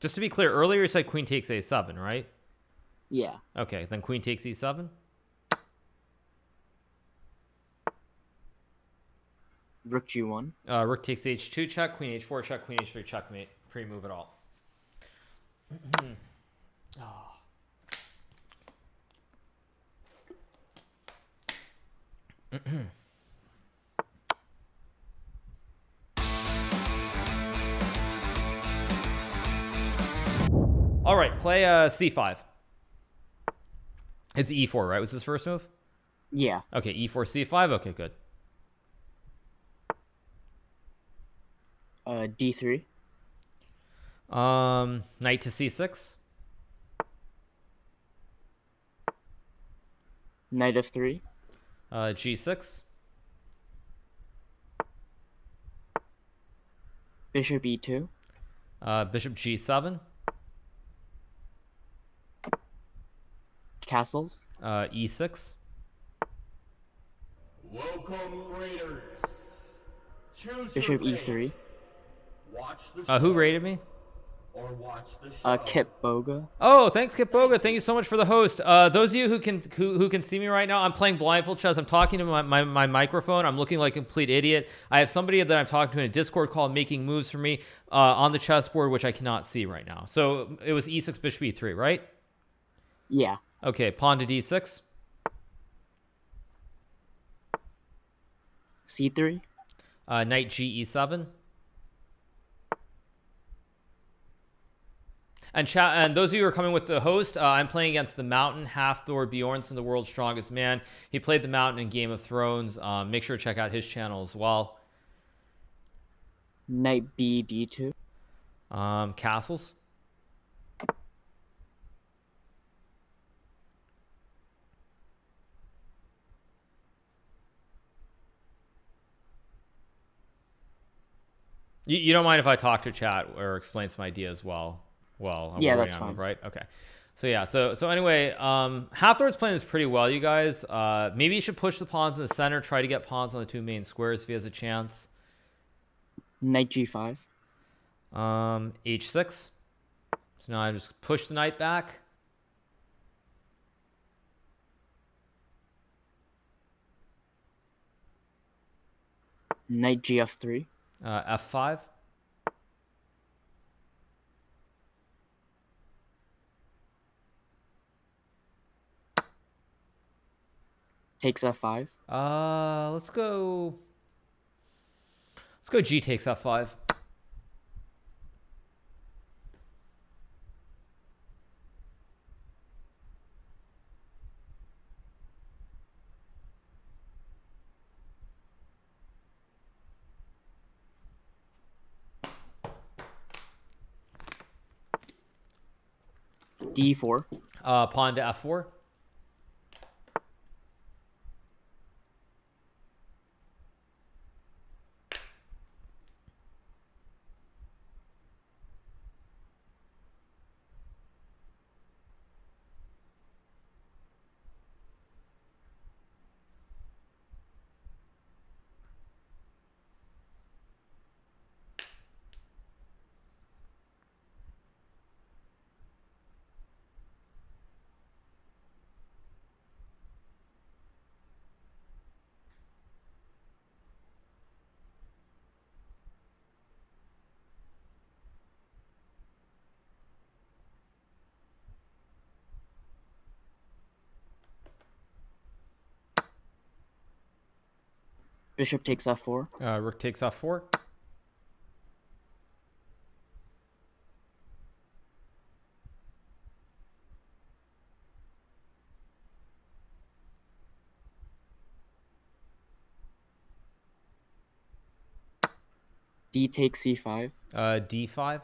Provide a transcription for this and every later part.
Just to be clear, earlier you said queen takes a7, right? Yeah. Okay, then queen takes e7. Rook g1. Rook takes h2 check, queen h4 check, queen h3 checkmate. Pre-move it all. Oh. All right, play c5. It's e4, right? Was his first move? Yeah. Okay, e4, c5. Okay, good. D3. Knight to c6. Knight f3. G6. Bishop e2. Bishop g7. Castles. E6. Welcome, Raiders. Choose Bishop your fate. e3. Watch the show Who rated me? or watch the show. Kip Boga. Oh, thanks, Kip Boga. Thank you so much for the host. Those of you who can see me right now, I'm playing blindfold chess. I'm talking to my microphone. I'm looking like a complete idiot. I have somebody that I'm talking to in a Discord call making moves for me on the chessboard, which I cannot see right now. So it was e6, bishop e3, right? Yeah. Okay, pawn to d6. C3. Knight g e7. And those of you who are coming with the host, I'm playing against the Mountain, Half-Thor Bjornsson, the world's strongest man. He played the Mountain in Game of Thrones. Make sure to check out his channel as well. Knight b d2. Castles. You don't mind if I talk to chat or explain some ideas well, Yeah, we're that's waiting on fine. them, right? Okay. So yeah, so anyway, Hathor's playing this pretty well, you guys. Maybe you should push the pawns in the center, try to get pawns on the two main squares if he has a chance. Knight g5. H6. So now I just push the knight back. Knight gf3. F5. Takes f5. Let's go G takes F5. d4. Pawn to F4. Bishop takes f4. Rook takes F4. D takes c5. D5.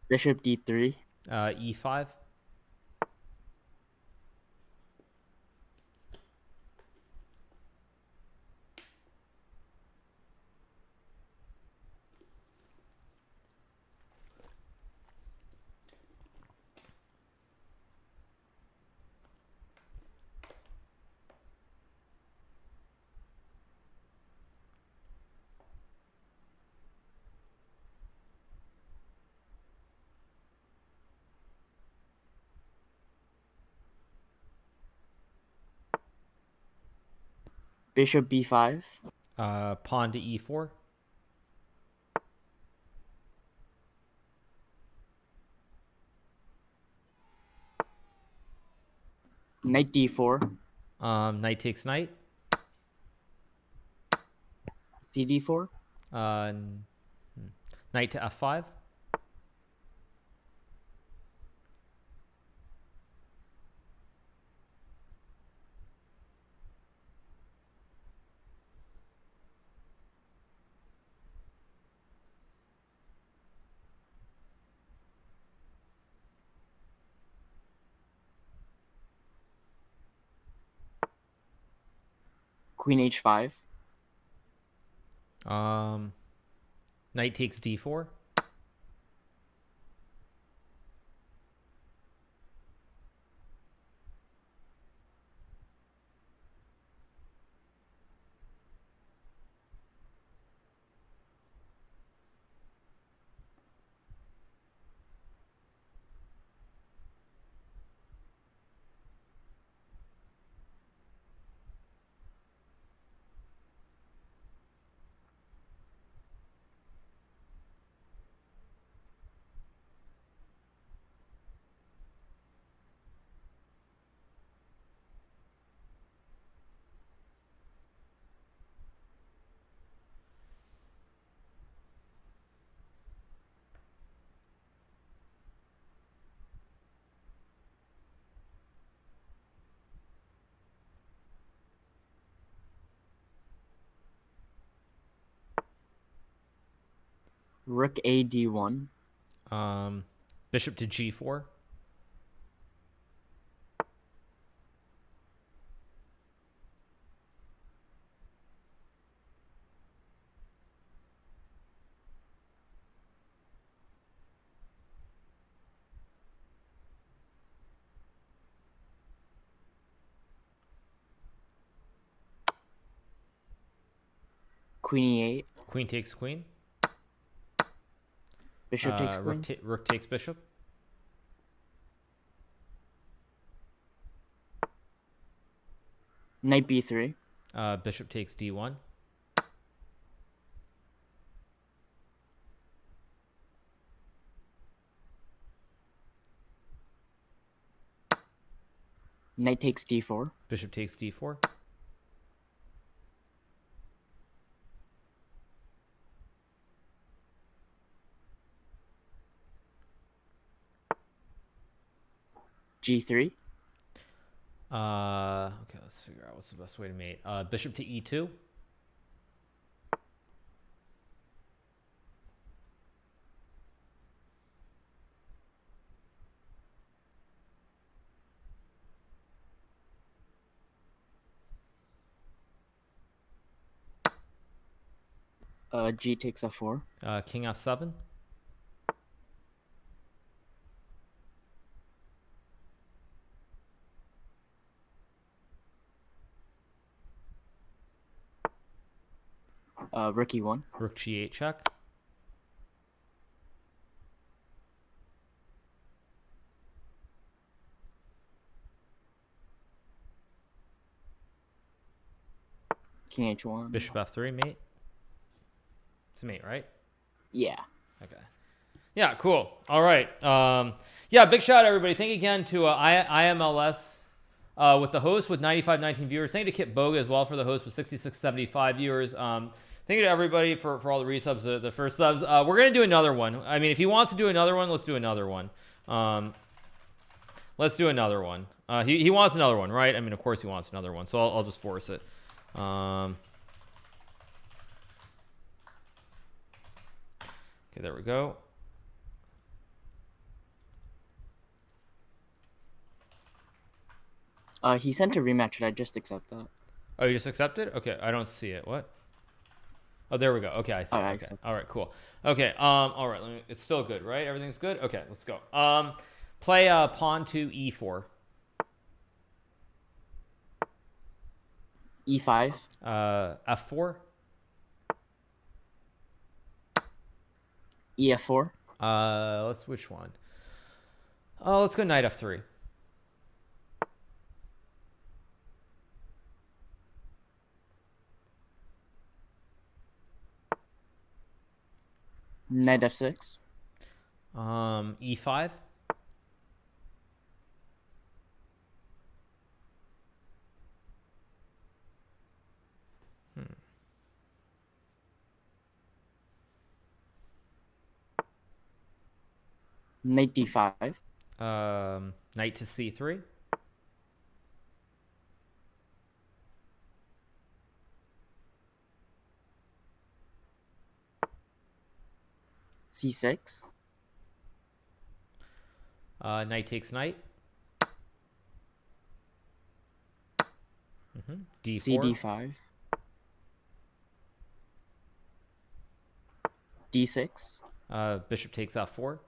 Bishop d3. E5. Bishop b5. Pawn to e4. Knight d4. Knight takes knight. cd4. Knight to f5. Queen h5. Knight takes d4. Rook a d1. Bishop to g4. Queen e8. Queen takes queen. Bishop takes queen. Rook takes bishop. Knight b3. Bishop takes d1. Knight takes d4. Bishop takes d4. g3. Okay, let's figure out what's the best way to mate. Bishop to e2. G takes f4. King f7. Rook e1. Rook g8 check. King h1. Bishop f3 mate. It's a mate, right? Yeah. Okay. Yeah, cool. All right. Yeah, big shout out, everybody. Thank you again to IMLS with the host with 9519 viewers. Thank you to Kit Boga as well for the host with 6675 viewers. Thank you to everybody for all the resubs, the first subs. We're going to do another one. I mean, if he wants to do another one, let's do another one. Let's do another one. He wants another one, right? I mean, of course he wants another one, so I'll just force it. Okay, there we go. He sent a rematch. Should I just accept that? Oh, you just accepted? Okay, I don't see it. What? Oh, there we go. Okay, I see. I Okay. accept. All right, cool. Okay. All right. It's still good, right? Everything's good. Okay, let's go. Play pawn to e4. E5. F4. EF4. Let's which one? Let's go knight f3. Knight f6. E5. Knight d5. Knight to C3. c6. Knight takes knight. D4. cd5. d6. Bishop takes F4.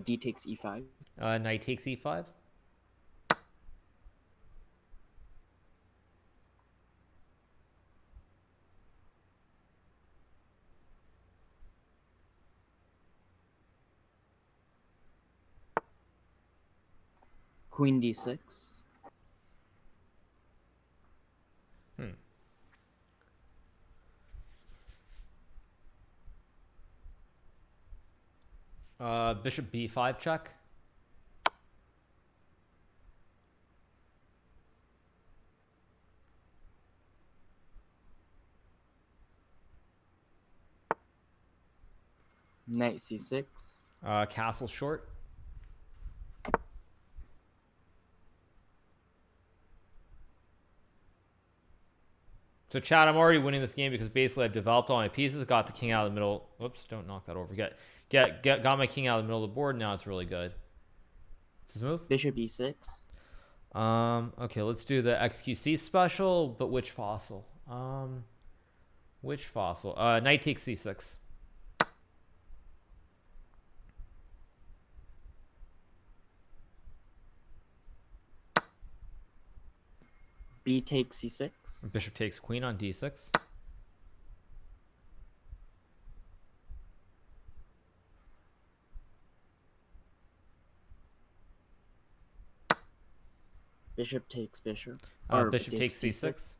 D takes e5. Knight takes E5. Queen d6. Bishop B5 check. Knight c6. Castle short. So Chad, I'm already winning this game because basically I've developed all my pieces, got the king out of the middle. Whoops, don't knock that over. Got my king out of the middle of the board. Now it's really good. What's his move? Bishop e6. Okay, let's do the XQC special, but which fossil? Which fossil? Knight takes C6. B takes c6. Bishop takes queen on D6. Bishop takes bishop. Bishop takes C6.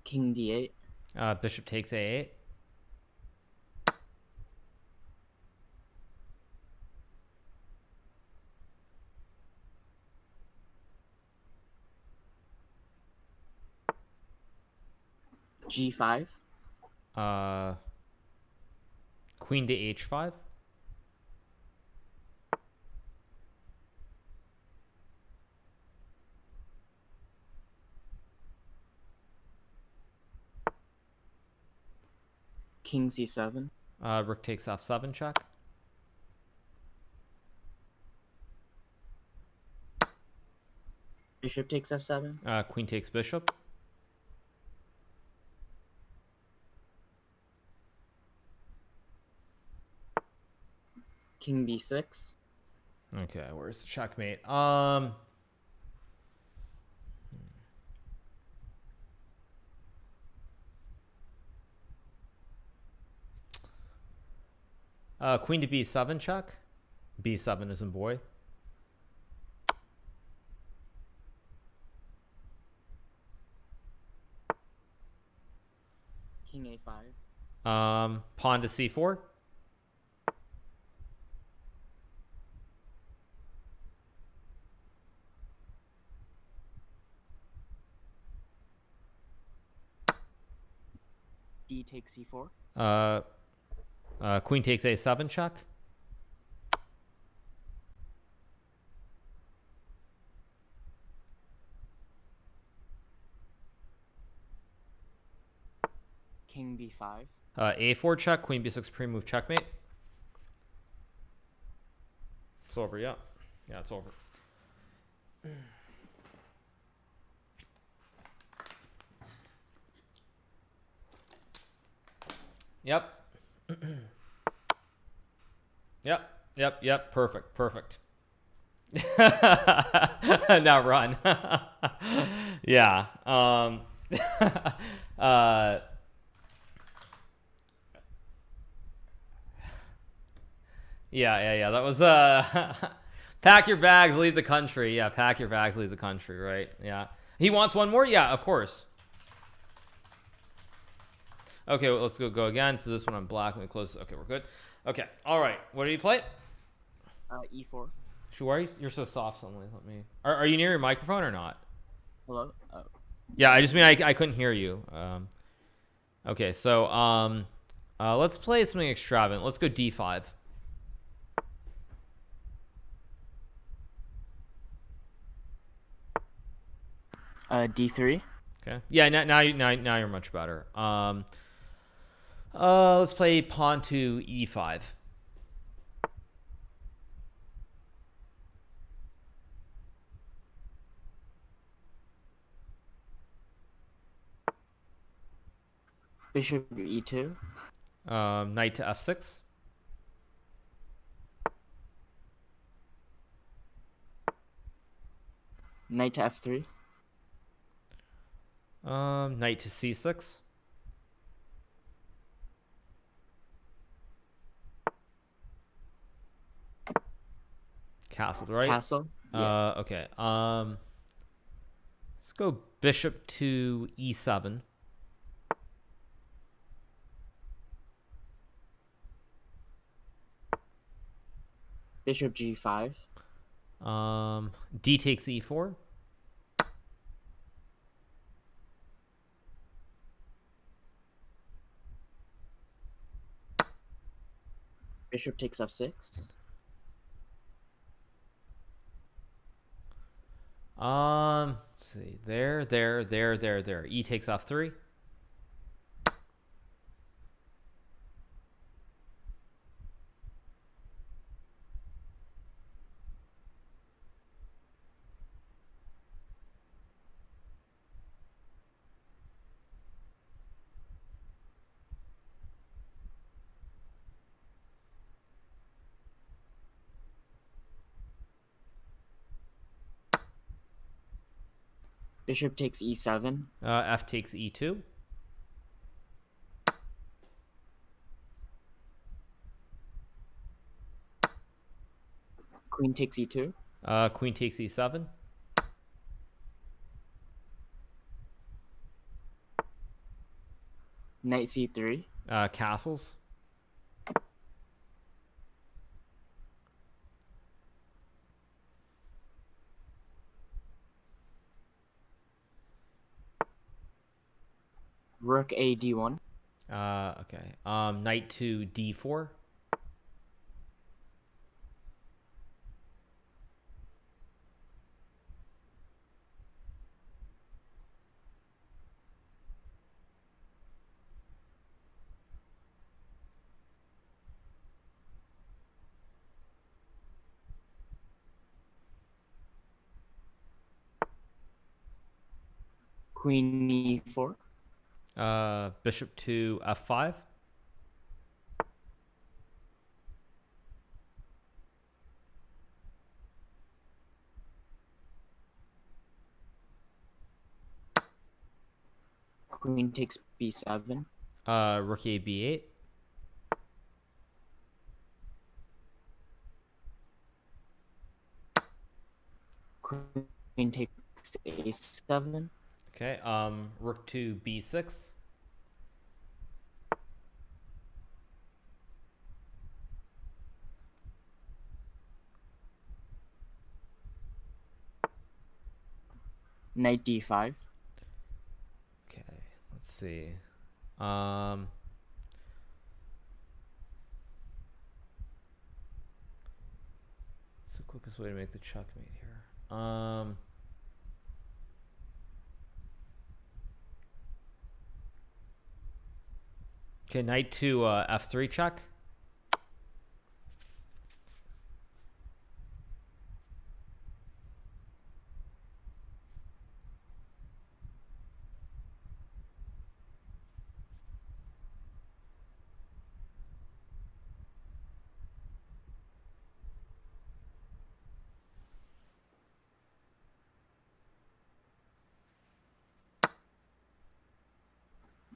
King d8. Bishop takes A8. g5. Queen to H5. King c7. Rook takes F7 check. Bishop takes f7. Queen takes bishop. King b6. Okay, where's the checkmate? Queen to B7 check. B7 is in boy. King a5. Pawn to C4. D takes c4. Queen takes A7 check. King b5. A4 check. Queen B6 pre-move checkmate. It's over, yeah. Yeah, it's over. Yep. Yep. Perfect. Now run. Yeah. Uh, yeah. That was pack your bags, leave the country. Yeah, pack your bags, leave the country. Right. Yeah. He wants one more. Yeah, of course. Okay, well, let's go again. So this one I'm black. Let me close. Okay, we're good. Okay. All right. What do you play? E4. Sure. You're so soft suddenly. Let me. Are you near your microphone or not? Hello. Yeah, I just mean I couldn't hear you. Okay, so let's play something extravagant. Let's go D5. D3. Okay. Yeah. Now you're much better. Let's play pawn to E5. Bishop E2. Knight to F6. Knight to F3. Knight to C6. Castled, right? Castle. Yeah. Okay. Let's go bishop to E7. Bishop G5. D takes E4. Bishop takes F6. Let's see. There. E takes F3. Bishop takes E7. F takes E2. Queen takes E2. Queen takes E7. Knight C3. Castles. Rook A D1. Okay. Knight to D4. Queen E4. Bishop to F5. Queen takes B7. Rook A B8. Queen takes A7. Okay. Rook to B6. Knight D5. Okay. Let's see. What's the quickest way to make the checkmate here? Okay, knight to F3 check.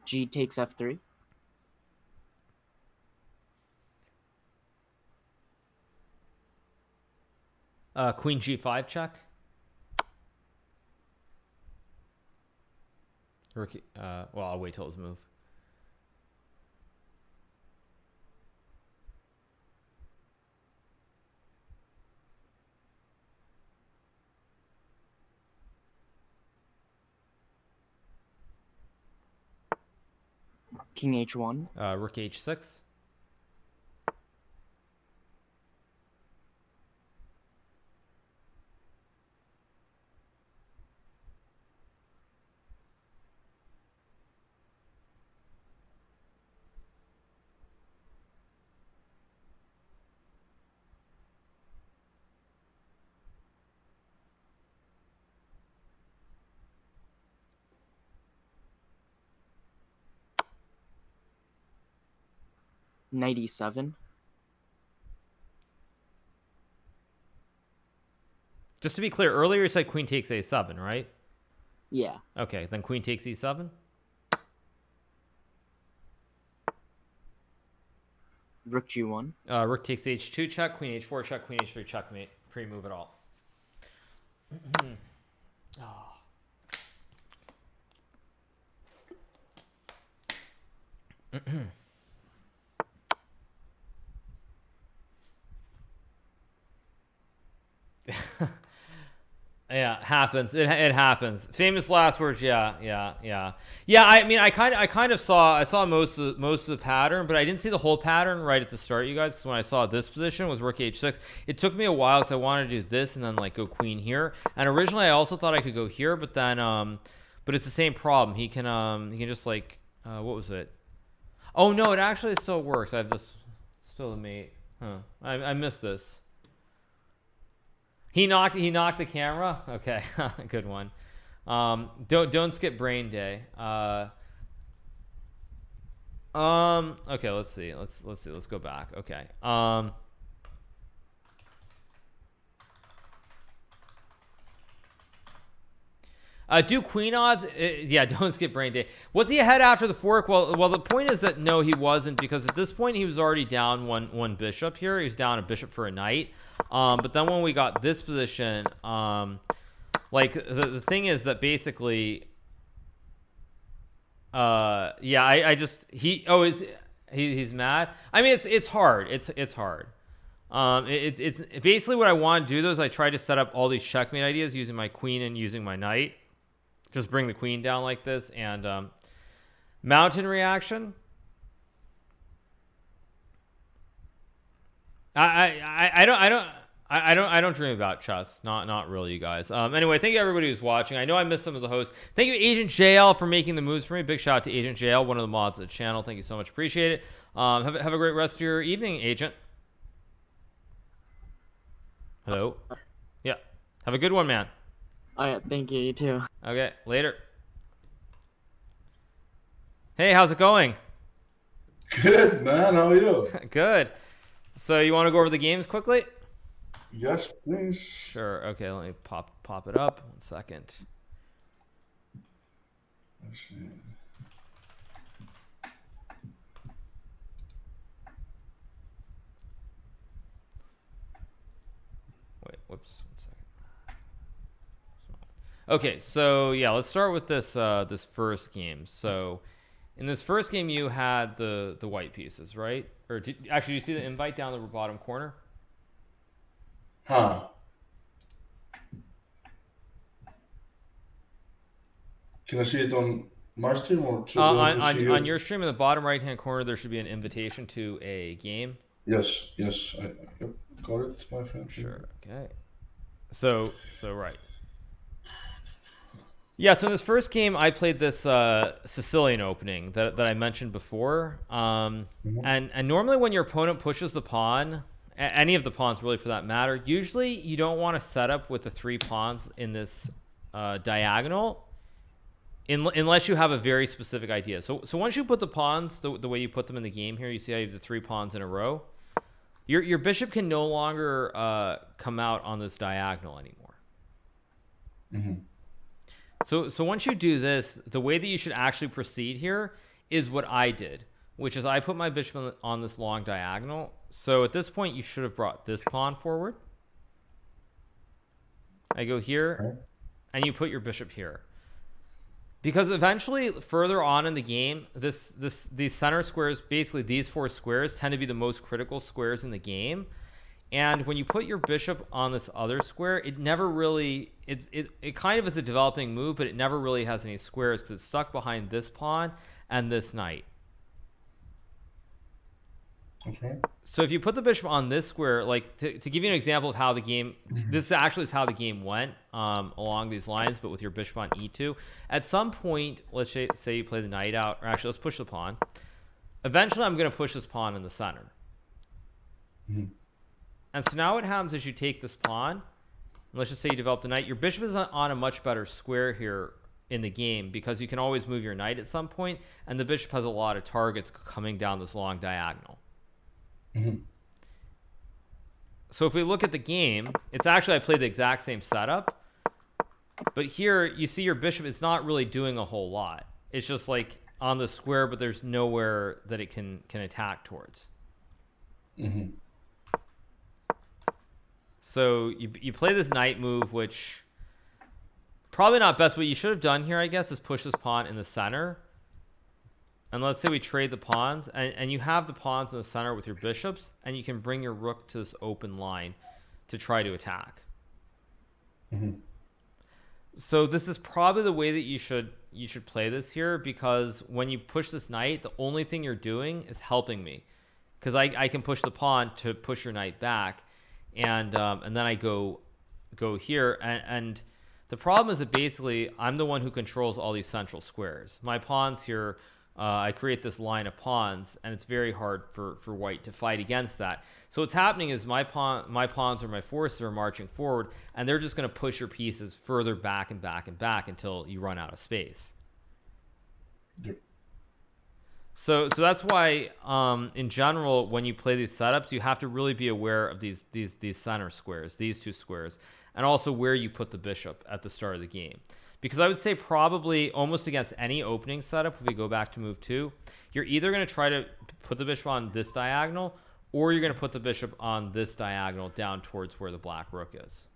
G takes F3. Queen G5 check. Rookie. Well, I'll wait till his move. King H1. Rook H6. Knight E7. Just to be clear, earlier you said queen takes A7, right? Yeah. Okay, then queen takes E7. Rook G1. Rook takes H2 check, queen H4 check, queen H3 checkmate. Pre-move it all. Oh. Yeah, happens. It happens. Famous last words. Yeah. I mean, I kind of saw most of the pattern, but I didn't see the whole pattern right at the start, you guys. Because when I saw this position with Rook H6, it took me a while because I wanted to do this and then like go queen here. And originally, I also thought I could go here, but then but it's the same problem. He can just like what was it? Oh no, it actually still works. I have this still a mate. Huh? I missed this. He knocked the camera. Okay, good one. Don't skip brain day. Okay, let's see. Let's go back. Okay. Do queen odds? Yeah, don't skip brain day. Was he ahead after the fork? Well, the point is that no, he wasn't, because at this point he was already down one bishop here. He was down a bishop for a knight. But then when we got this position, like the thing is that basically, yeah, I just he's mad. I mean, it's hard. It's hard. It's basically what I want to do though is I try to set up all these checkmate ideas using my queen and using my knight. Just bring the queen down like this, and mountain reaction. I don't dream about chess. Not really, you guys. Anyway, thank you everybody who's watching. I know I missed some of the hosts. Thank you, Agent JL, for making the moves for me. Big shout out to Agent JL, one of the mods of the channel. Thank you so much. Appreciate it. Have a great rest of your evening, Agent. Hello. Yeah. Have a good one, man. Oh yeah, thank you. You too. Okay, later. Hey, how's it going? Good, man. How are you? Good. So you want to go over the games quickly? Yes, please. Sure. Okay, let me pop it up. 1 second. Let's see. Wait, whoops. 1 second. Okay, so yeah, let's start with this this first game. So in this first game, you had the white pieces, right? Or actually, you see the invite down the bottom corner? Huh. Can I see it on my stream or on your stream in the bottom right hand corner? There should be an invitation to a game. Yes. I yep, got it, my friend. Sure. Okay. So right. Yeah, so in this first game, I played this Sicilian opening that I mentioned before. And normally when your opponent pushes the pawn, any of the pawns really for that matter, usually you don't want to set up with the 3 pawns in this diagonal unless you have a very specific idea. So once you put the pawns the way you put them in the game here, you see how you have the 3 pawns in a row. Your bishop can no longer come out on this diagonal anymore. Mm-hmm. So once you do this, the way that you should actually proceed here is what I did, which is I put my bishop on this long diagonal. So at this point, you should have brought this pawn forward. I go here, Okay. and you put your bishop here. Because eventually, further on in the game, these center squares, basically these 4 squares, tend to be the most critical squares in the game. And when you put your bishop on this other square, it never really, it kind of is a developing move, but it never really has any squares because it's stuck behind this pawn and this knight. Okay. So if you put the bishop on this square, like to give you an example of how the game, this actually is how the game went along these lines, but with your bishop on e2. At some point, let's say you play the knight out, or actually let's push the pawn. Eventually, I'm going to push this pawn in the center. And so now what happens is you take this pawn, and let's just say you develop the knight. Your bishop is on a much better square here in the game because you can always move your knight at some point, and the bishop has a lot of targets coming down this long diagonal. So if we look at the game, it's actually, I played the exact same setup, but here you see your bishop, it's not really doing a whole lot. It's just like on the square, but there's nowhere that it can attack towards. So you play this knight move, which probably not best. What you should have done here, I guess, is push this pawn in the center. And let's say we trade the pawns, and you have the pawns in the center with your bishops, and you can bring your rook to this open line to try to attack. So this is probably the way that you should play this here, because when you push this knight, the only thing you're doing is helping me, because I can push the pawn to push your knight back, and then I go here, and the problem is that basically I'm the one who controls all these central squares. My pawns here. I create this line of pawns, and it's very hard for white to fight against that. So what's happening is my pawns or my forces are marching forward, and they're just going to push your pieces further back and back and back until you run out of space. Yep. So that's why, in general, when you play these setups, you have to really be aware of these center squares, these 2 squares, and also where you put the bishop at the start of the game. Because I would say probably almost against any opening setup, if we go back to move 2, you're either going to try to put the bishop on this diagonal, or you're going to put the bishop on this diagonal down towards where the black rook is.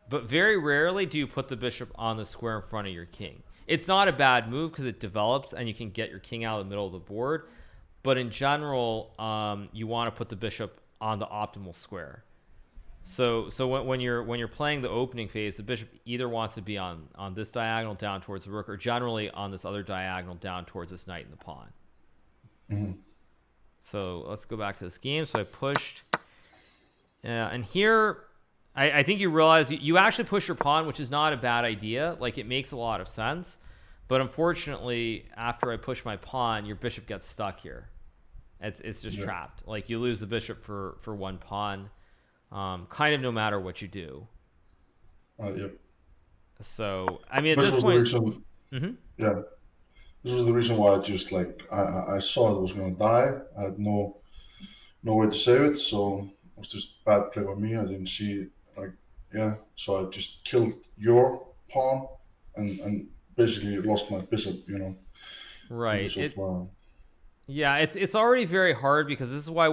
But very rarely do you put the bishop on the square in front of your king. It's not a bad move because it develops and you can get your king out of the middle of the board. But in general, you want to put the bishop on the optimal square. So when you're playing the opening phase, the bishop either wants to be on this diagonal down towards the rook, or generally on this other diagonal down towards this knight and the pawn. So let's go back to this game. So I pushed, and here I think you realize you actually push your pawn, which is not a bad idea. Like, it makes a lot of sense, but unfortunately, after I push my pawn, your bishop gets stuck here. It's just trapped. Like, you lose the bishop for 1 pawn. Kind of no matter what you do. Yep. So I mean, at This this was point, the reason. Yeah. This was the reason why I just I saw it was gonna die. I had no way to save it, so it was just bad play by me. I didn't see it. So I just killed your pawn and basically lost my bishop. right? So far. Yeah, it's already very hard, because this is why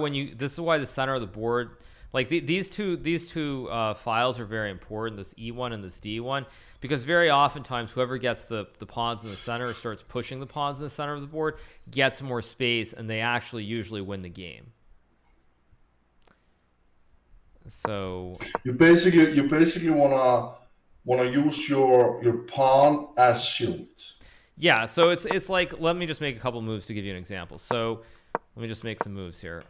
the center of the board. Like these two files are very important, this E1 and this D1, because very oftentimes whoever gets the pawns in the center starts pushing the pawns in the center of the board, gets more space, and they actually usually win the game. So you basically wanna use your pawn as shield. yeah, so it's like, let me just make a couple moves to give you an example. So let me just make some moves here.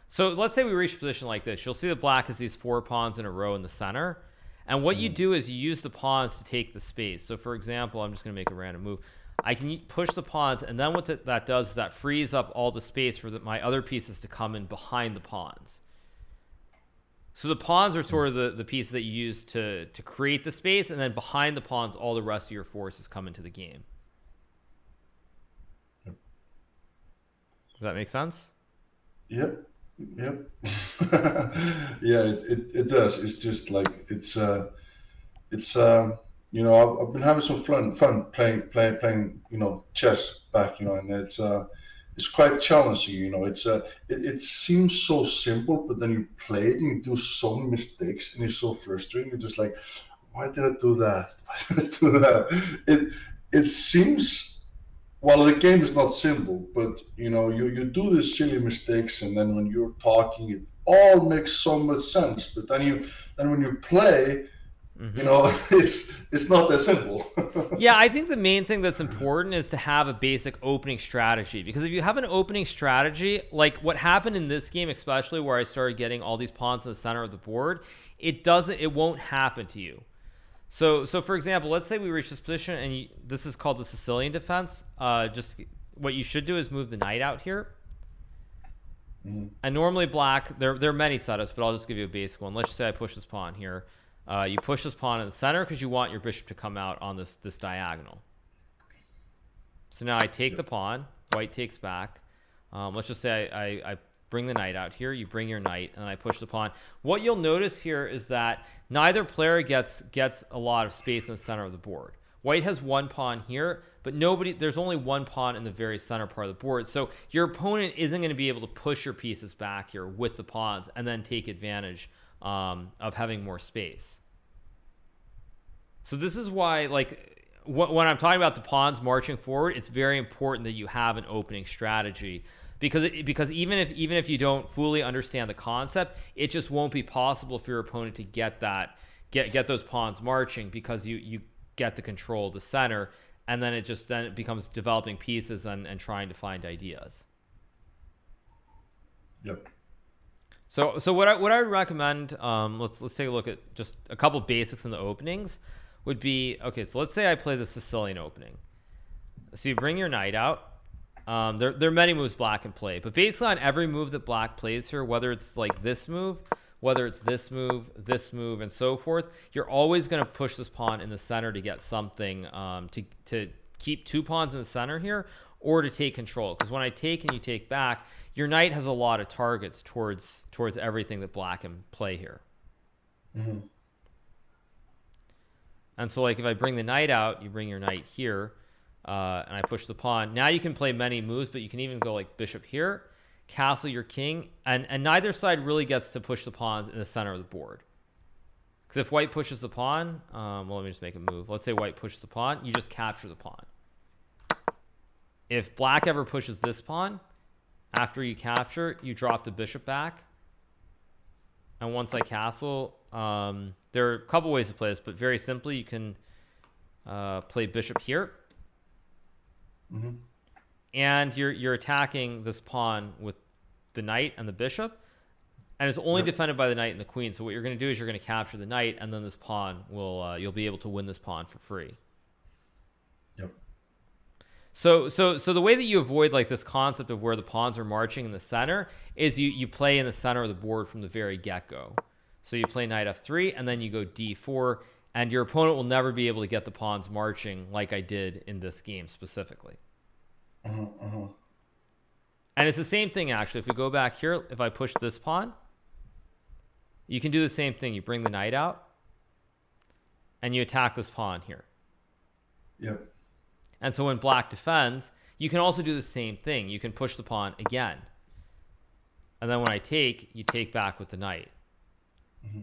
So let's say we reach a position like this. You'll see that black has these 4 pawns in a row in the center. And what you do is you use the pawns to take the space. So for example, I'm just going to make a random move. I can push the pawns, and then what that does is that frees up all the space for my other pieces to come in behind the pawns. So the pawns are sort of the pieces that you use to create the space, and then behind the pawns, all the rest of your forces come into the game. Does that make sense? Yep. Yeah, it does. It's just like it's I've been having some fun playing chess back, and it's quite challenging. It seems so simple, but then you play it and you do so many mistakes and it's so frustrating. You're just like, why did I do that? Why did I do that? It seems, well, the game is not simple, but you do these silly mistakes, and then when you're talking, it all makes so much sense. But then when you play, it's not that simple. Yeah, I think the main thing that's important is to have a basic opening strategy, because if you have an opening strategy, like what happened in this game, especially where I started getting all these pawns in the center of the board, it won't happen to you. So for example, let's say we reach this position, and this is called the Sicilian defense. Just what you should do is move the knight out here. And normally black, there are many setups, but I'll just give you a basic one. Let's just say I push this pawn here. You push this pawn in the center because you want your bishop to come out on this diagonal. So now I take the pawn, white takes back. Let's just say I bring the knight out here. You bring your knight, and I push the pawn. What you'll notice here is that neither player gets a lot of space in the center of the board. White has one pawn here, but there's only one pawn in the very center part of the board. So your opponent isn't going to be able to push your pieces back here with the pawns and then take advantage of having more space. So this is why, like, when I'm talking about the pawns marching forward, it's very important that you have an opening strategy, because even if you don't fully understand the concept, it just won't be possible for your opponent to get those pawns marching, because you get the control of the center, and then it becomes developing pieces and trying to find ideas. Yep. So what I would recommend, let's take a look at just a couple basics in the openings. Would be, okay, so let's say I play the Sicilian opening. So you bring your knight out. There are many moves black can play, but basically on every move that black plays here, whether it's like this move, whether it's this move, and so forth, you're always going to push this pawn in the center to get something, to keep two pawns in the center here, or to take control. Because when I take and you take back, your knight has a lot of targets towards everything that black can play here. Mm-hmm. And so, like, if I bring the knight out, you bring your knight here, and I push the pawn. Now you can play many moves, but you can even go like bishop here, castle your king, and neither side really gets to push the pawns in the center of the board. Because if white pushes the pawn, well, let me just make a move. Let's say white pushes the pawn, you just capture the pawn. If black ever pushes this pawn, after you capture, you drop the bishop back. And once I castle, there are a couple ways to play this, but very simply, you can play bishop here. Mm-hmm. And you're attacking this pawn with the knight and the bishop, and it's only defended by the knight and the queen. So what you're going to do is you're going to capture the knight, and then this pawn you'll be able to win this pawn for free. Yep. So the way that you avoid like this concept of where the pawns are marching in the center is you play in the center of the board from the very get-go. So you play knight f3, and then you go d4, and your opponent will never be able to get the pawns marching like I did in this game specifically. Uh-huh. And it's the same thing, actually. If we go back here, if I push this pawn, you can do the same thing. You bring the knight out, and you attack this pawn here. Yep. And so when black defends, you can also do the same thing. You can push the pawn again. And then when I take, you take back with the knight. Mm-hmm.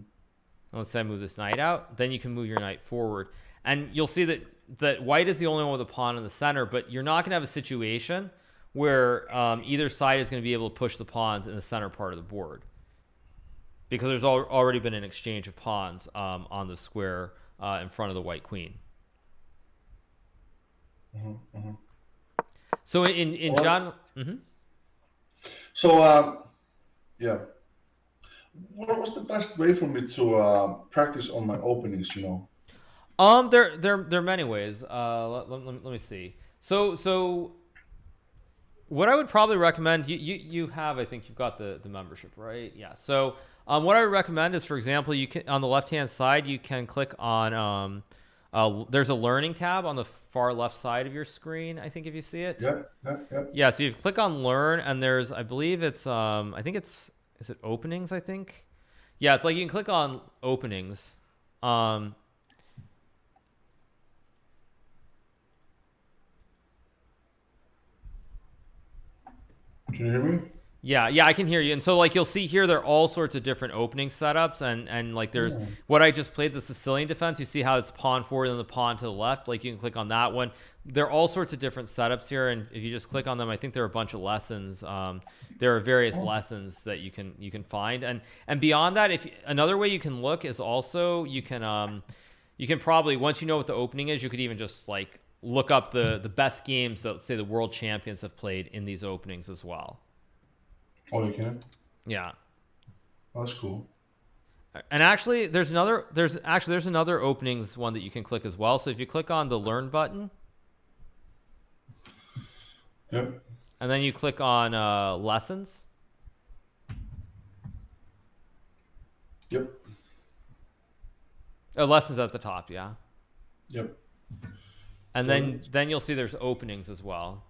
Let's say I move this knight out. Then you can move your knight forward. And you'll see that white is the only one with a pawn in the center, but you're not going to have a situation where either side is going to be able to push the pawns in the center part of the board, because there's already been an exchange of pawns on the square in front of the white queen. Mm-hmm. Mm-hmm. So in John... Mm-hmm. So, yeah. What was the best way for me to practice on my openings, There are many ways. Let me see. So what I would probably recommend, you have, I think you've got the membership, right? Yeah. So what I would recommend is, for example, you can, on the left hand side, you can click on there's a learning tab on the far left side of your screen, I think, if you see it. Yep. Yeah, so you click on learn, and there's, I believe it's I think it's, is it openings, I think? Yeah, it's like you can click on openings. Can you hear me? Yeah, I can hear you. And so like you'll see here, there are all sorts of different opening setups, and like there's what I just played, the Sicilian defense. You see how it's pawn forward and the pawn to the left. Like you can click on that one. There are all sorts of different setups here, and if you just click on them, I think there are a bunch of lessons. There are various lessons that you can find, and beyond that, if another way you can look is also you can probably, once you know what the opening is, you could even just like look up the best games that, say, the world champions have played in these openings as well. Oh, you can? Yeah. That's cool. And actually, there's another openings one that you can click as well. So if you click on the Learn button, Yep. and then you click on Lessons. Yep. Lessons at the top, yeah. Yep. And then you'll see there's openings as well.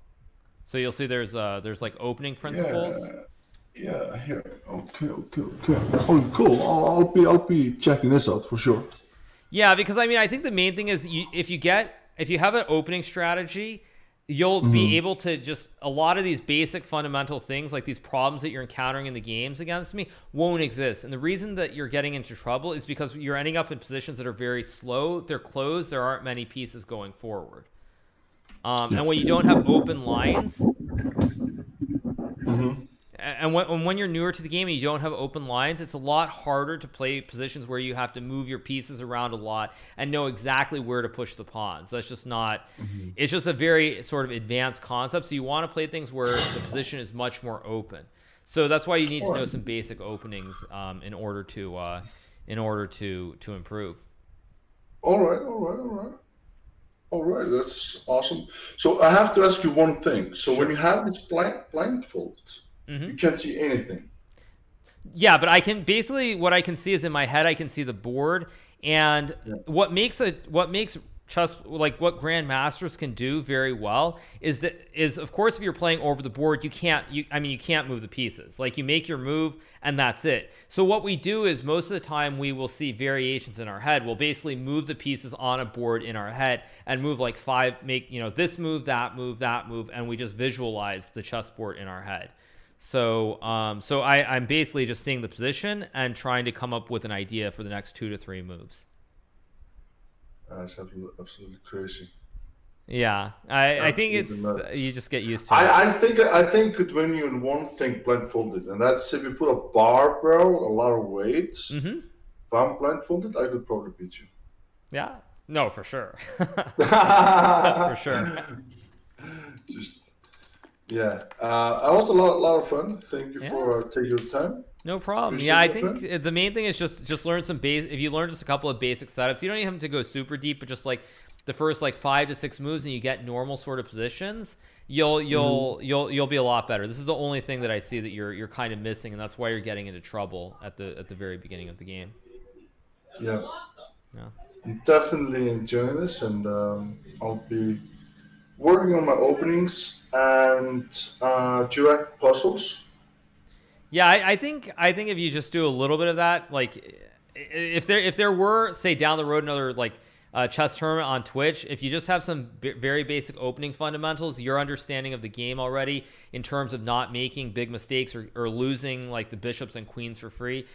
So you'll see there's like opening principles. Yeah, here. Okay. Oh, cool. I'll be checking this out for sure. Yeah, because I mean, I think the main thing is if you have an opening strategy, you'll be able to just, a lot of these basic fundamental things, like these problems that you're encountering in the games against me, won't exist. And the reason that you're getting into trouble is because you're ending up in positions that are very slow. They're closed. There aren't many pieces going forward. And when you don't have open lines, and when you're newer to the game and you don't have open lines, it's a lot harder to play positions where you have to move your pieces around a lot and know exactly where to push the pawns. That's just not, it's just a very sort of advanced concept. So you want to play things where the position is much more open. So that's why you need to know some basic openings in order to improve. All right, that's awesome. So I have to ask you one thing. So when you have this blindfold, you can't see anything. Yeah, but I can basically, what I can see is in my head, I can see the board, and what makes chess, like what grandmasters can do very well is of course if you're playing over the board, you can't move the pieces. Like you make your move and that's it. So what we do is most of the time we will see variations in our head. We'll basically move the pieces on a board in our head and move like this move, that move, and we just visualize the chessboard in our head. So I'm basically just seeing the position and trying to come up with an idea for the next 2 to 3 moves. That's absolutely crazy. Yeah, I think it's you just get used to it. I think when you in one thing blindfolded, and that's if you put a barbell, a lot of weights. If I'm blindfolded, I could probably beat you. Yeah, no, for sure. For sure. It was a lot of fun. Thank you for taking your time. No problem. Yeah, I think the main thing is just learn some base. If you learn just a couple of basic setups, you don't even have to go super deep, but just like the first like 5 to 6 moves, and you get normal sort of positions, you'll be a lot better. This is the only thing that I see that you're kind of missing, and that's why you're getting into trouble at the very beginning of the game. Yeah. I'm definitely enjoying this, and I'll be working on my openings and direct puzzles. Yeah, I think if you just do a little bit of that, like if there were, say, down the road another like chess tournament on Twitch, if you just have some very basic opening fundamentals, your understanding of the game already in terms of not making big mistakes or losing like the bishops and queens for free,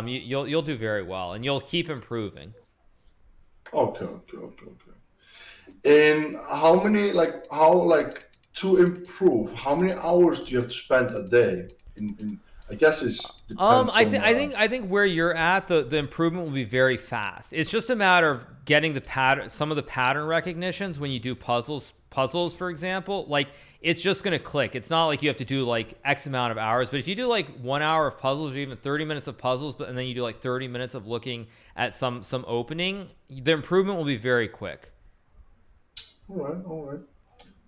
you'll do very well, and you'll keep improving. Okay. And to improve, how many hours do you have to spend a day in I guess it's depends I think where you're at, the improvement will be very fast. It's just a matter of getting some of the pattern recognitions when you do puzzles, for example. Like it's just gonna click. It's not like you have to do like X amount of hours, but if you do like 1 hour of puzzles or even 30 minutes of puzzles, and then you do like 30 minutes of looking at some opening, the improvement will be very quick. All right.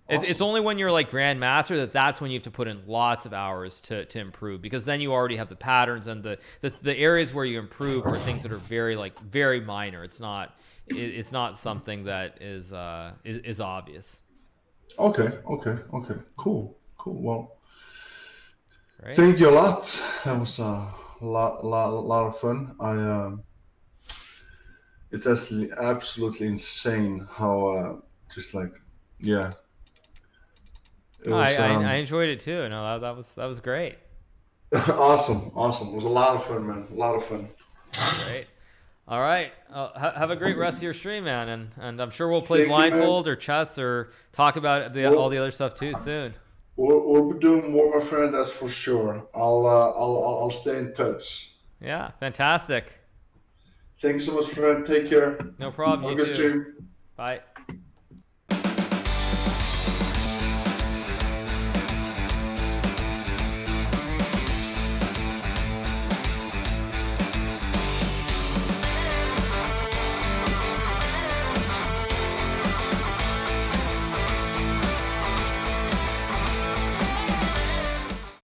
Awesome. It's only when you're like grandmaster that's when you have to put in lots of hours to improve, because then you already have the patterns, and the areas where you improve are things that are very minor. It's not something that is obvious. Okay. Cool. Well, right. Thank you a lot. That was a lot of fun. It's absolutely insane how It I, was I enjoyed it too. No, that was great. awesome. Awesome. It was a lot of fun, man. A lot of fun. Great. All right. Have a great rest of your stream, man, and I'm sure we'll play Thank you, man. Blindfold or chess or talk about all the other stuff too soon. We'll be doing more, my friend. That's for sure. I'll stay in touch. Yeah, fantastic. Thank you so much, friend. Take care. No problem. Have a You good too. stream. Bye.